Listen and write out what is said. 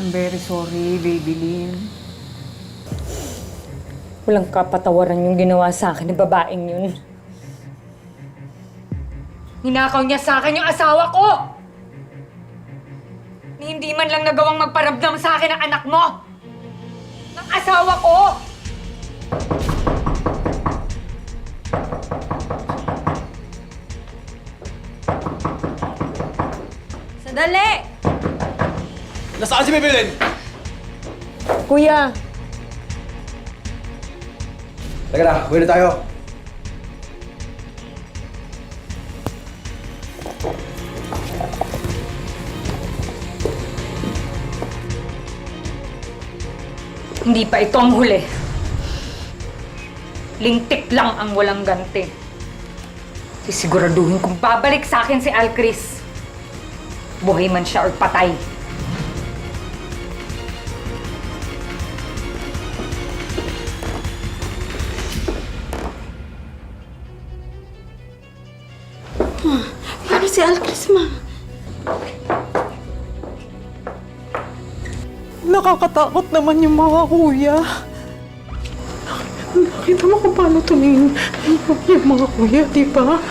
I'm very sorry, Baby Lynn. Walang kapatawaran yung ginawa sa akin ng babaeng yun. Ninakaw niya sa akin yung asawa ko! Ni hindi man lang nagawang magparamdam sa akin ng anak mo! Ng asawa ko! Sandali! Nasaan si Baby Lynn? Kuya! Teka na, uwi na tayo. Hindi pa ito ang huli. Lintik lang ang walang ganti. Sisiguraduhin kung babalik sa akin si Alcris. Buhay man siya or patay. Paano si Alcris, ma? Nakakatakot naman yung mga kuya. Nakita mo kung paano tumingin yung mga kuya, di ba?